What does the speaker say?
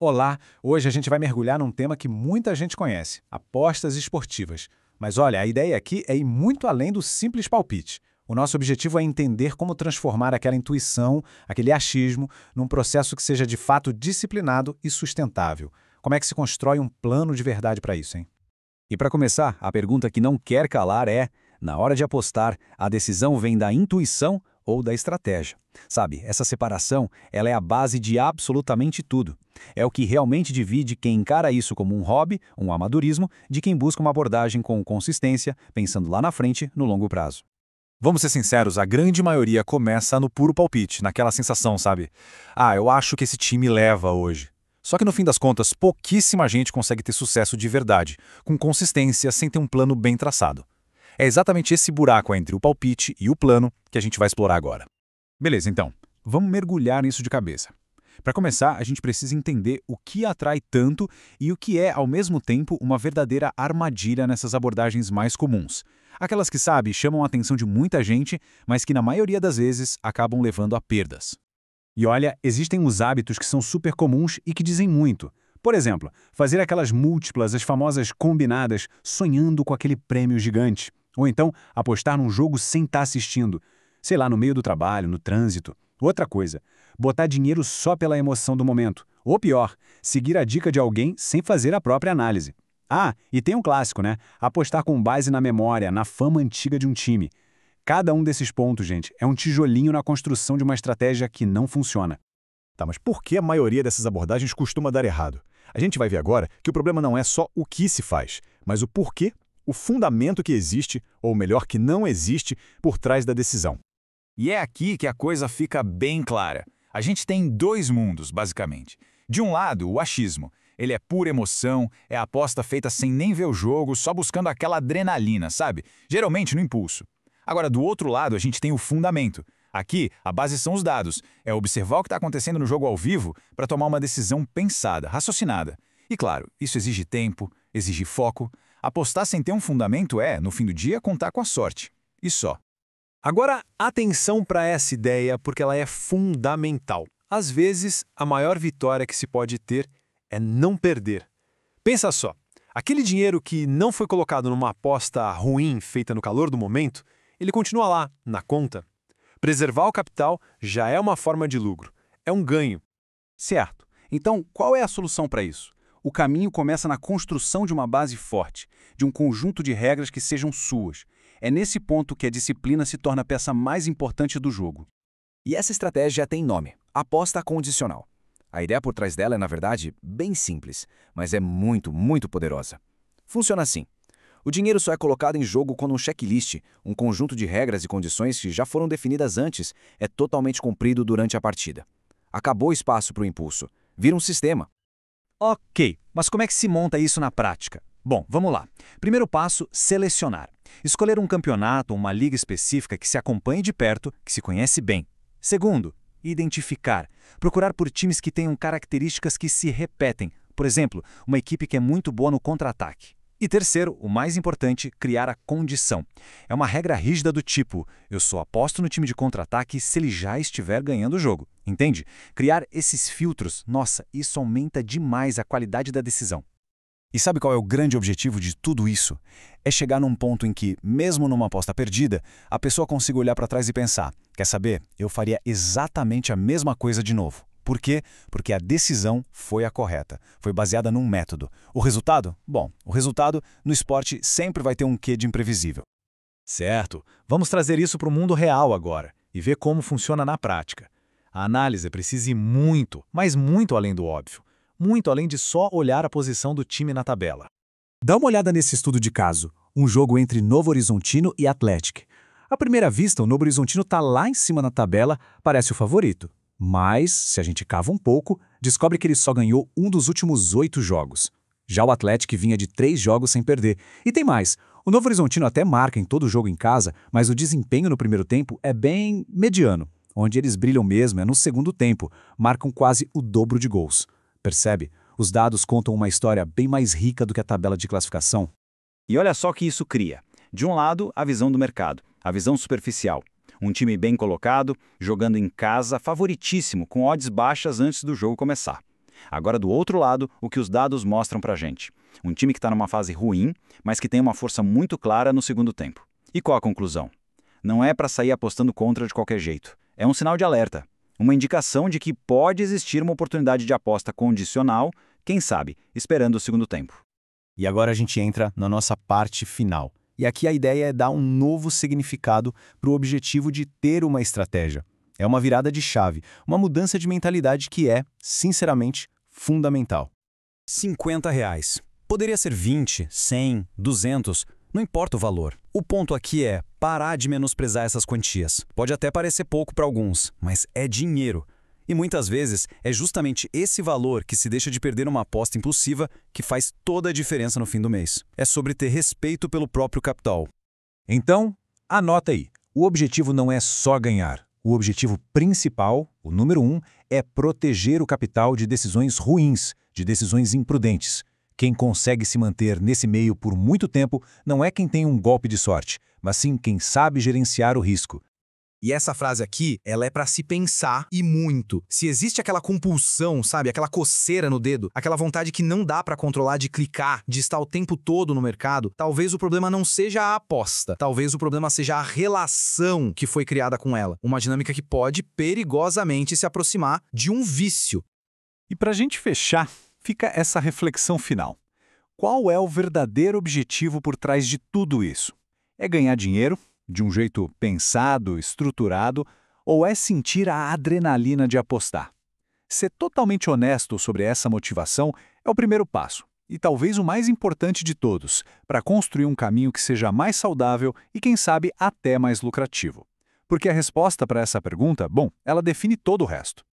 Olá, hoje a gente vai mergulhar num tema que muita gente conhece, apostas esportivas. Mas olha, a ideia aqui é ir muito além do simples palpite. O nosso objetivo é entender como transformar aquela intuição, aquele achismo, num processo que seja de fato disciplinado e sustentável. Como é que se constrói um plano de verdade para isso, hein? E para começar, a pergunta que não quer calar é: na hora de apostar, a decisão vem da intuição ou da estratégia? Sabe, essa separação, ela é a base de absolutamente tudo. É o que realmente divide quem encara isso como um hobby, um amadorismo, de quem busca uma abordagem com consistência, pensando lá na frente, no longo prazo. Vamos ser sinceros, a grande maioria começa no puro palpite, naquela sensação, sabe? Ah, eu acho que esse time leva hoje. Só que no fim das contas, pouquíssima gente consegue ter sucesso de verdade, com consistência, sem ter um plano bem traçado. É exatamente esse buraco entre o palpite e o plano que a gente vai explorar agora. Beleza, então, vamos mergulhar nisso de cabeça. Para começar, a gente precisa entender o que atrai tanto e o que é, ao mesmo tempo, uma verdadeira armadilha nessas abordagens mais comuns. Aquelas que, sabe, chamam a atenção de muita gente, mas que na maioria das vezes acabam levando a perdas. E olha, existem os hábitos que são super comuns e que dizem muito. Por exemplo, fazer aquelas múltiplas, as famosas combinadas, sonhando com aquele prêmio gigante. Ou então, apostar num jogo sem estar assistindo. Sei lá, no meio do trabalho, no trânsito. Outra coisa, botar dinheiro só pela emoção do momento. Ou pior, seguir a dica de alguém sem fazer a própria análise. Ah, e tem um clássico, né? Apostar com base na memória, na fama antiga de um time. Cada um desses pontos, gente, é um tijolinho na construção de uma estratégia que não funciona. Tá, mas por que a maioria dessas abordagens costuma dar errado? A gente vai ver agora que o problema não é só o que se faz, mas o porquê, o fundamento que existe, ou melhor, que não existe, por trás da decisão. E é aqui que a coisa fica bem clara. A gente tem dois mundos, basicamente. De um lado, o achismo. Ele é pura emoção, é a aposta feita sem nem ver o jogo, só buscando aquela adrenalina, sabe? Geralmente no impulso. Agora, do outro lado, a gente tem o fundamento. Aqui, a base são os dados. É observar o que está acontecendo no jogo ao vivo para tomar uma decisão pensada, raciocinada. E claro, isso exige tempo, exige foco. Apostar sem ter um fundamento é, no fim do dia, contar com a sorte. E só. Agora, atenção para essa ideia, porque ela é fundamental. Às vezes, a maior vitória que se pode ter é não perder. Pensa só, aquele dinheiro que não foi colocado numa aposta ruim feita no calor do momento, ele continua lá, na conta. Preservar o capital já é uma forma de lucro, é um ganho. Certo. Então, qual é a solução para isso? O caminho começa na construção de uma base forte, de um conjunto de regras que sejam suas. É nesse ponto que a disciplina se torna a peça mais importante do jogo. E essa estratégia tem nome: aposta condicional. A ideia por trás dela é, na verdade, bem simples, mas é muito, muito poderosa. Funciona assim. O dinheiro só é colocado em jogo quando um checklist, um conjunto de regras e condições que já foram definidas antes, é totalmente cumprido durante a partida. Acabou o espaço para o impulso. Vira um sistema. Ok, mas como é que se monta isso na prática? Bom, vamos lá. Primeiro passo, selecionar. Escolher um campeonato ou uma liga específica que se acompanhe de perto, que se conhece bem. Segundo, identificar. Procurar por times que tenham características que se repetem. Por exemplo, uma equipe que é muito boa no contra-ataque. E terceiro, o mais importante, criar a condição. É uma regra rígida do tipo: eu só aposto no time de contra-ataque se ele já estiver ganhando o jogo. Entende? Criar esses filtros, nossa, isso aumenta demais a qualidade da decisão. E sabe qual é o grande objetivo de tudo isso? É chegar num ponto em que, mesmo numa aposta perdida, a pessoa consiga olhar para trás e pensar: quer saber? Eu faria exatamente a mesma coisa de novo. Por quê? Porque a decisão foi a correta, foi baseada num método. O resultado? Bom, o resultado no esporte sempre vai ter um quê de imprevisível. Certo, vamos trazer isso para o mundo real agora e ver como funciona na prática. A análise precisa ir muito, mas muito além do óbvio. Muito além de só olhar a posição do time na tabela. Dá uma olhada nesse estudo de caso, um jogo entre Novo Horizontino e Atlético. À primeira vista, o Novo Horizontino está lá em cima na tabela, parece o favorito. Mas, se a gente cava um pouco, descobre que ele só ganhou um dos últimos 8 jogos. Já o Atlético vinha de 3 jogos sem perder. E tem mais, o Novo Horizontino até marca em todo jogo em casa, mas o desempenho no primeiro tempo é bem mediano. Onde eles brilham mesmo é no segundo tempo, marcam quase o dobro de gols. Percebe? Os dados contam uma história bem mais rica do que a tabela de classificação. E olha só o que isso cria. De um lado, a visão do mercado, a visão superficial. Um time bem colocado, jogando em casa, favoritíssimo, com odds baixas antes do jogo começar. Agora, do outro lado, o que os dados mostram pra gente. Um time que está numa fase ruim, mas que tem uma força muito clara no segundo tempo. E qual a conclusão? Não é para sair apostando contra de qualquer jeito. É um sinal de alerta. Uma indicação de que pode existir uma oportunidade de aposta condicional, quem sabe, esperando o segundo tempo. E agora a gente entra na nossa parte final. E aqui a ideia é dar um novo significado para o objetivo de ter uma estratégia. É uma virada de chave, uma mudança de mentalidade que é, sinceramente, fundamental. R$50. Poderia ser 20, 100, 200, não importa o valor. O ponto aqui é parar de menosprezar essas quantias. Pode até parecer pouco para alguns, mas é dinheiro. E muitas vezes é justamente esse valor que se deixa de perder uma aposta impulsiva que faz toda a diferença no fim do mês. É sobre ter respeito pelo próprio capital. Então, anota aí. O objetivo não é só ganhar. O objetivo principal, o número 1, é proteger o capital de decisões ruins, de decisões imprudentes. Quem consegue se manter nesse meio por muito tempo não é quem tem um golpe de sorte, mas sim quem sabe gerenciar o risco. E essa frase aqui, ela é pra se pensar e muito. Se existe aquela compulsão, sabe? Aquela coceira no dedo, aquela vontade que não dá pra controlar de clicar, de estar o tempo todo no mercado, talvez o problema não seja a aposta. Talvez o problema seja a relação que foi criada com ela. Uma dinâmica que pode perigosamente se aproximar de um vício. E para a gente fechar, fica essa reflexão final. Qual é o verdadeiro objetivo por trás de tudo isso? É ganhar dinheiro? De um jeito pensado, estruturado, ou é sentir a adrenalina de apostar? Ser totalmente honesto sobre essa motivação é o primeiro passo, e talvez o mais importante de todos, para construir um caminho que seja mais saudável e, quem sabe, até mais lucrativo. Porque a resposta para essa pergunta, bom, ela define todo o resto.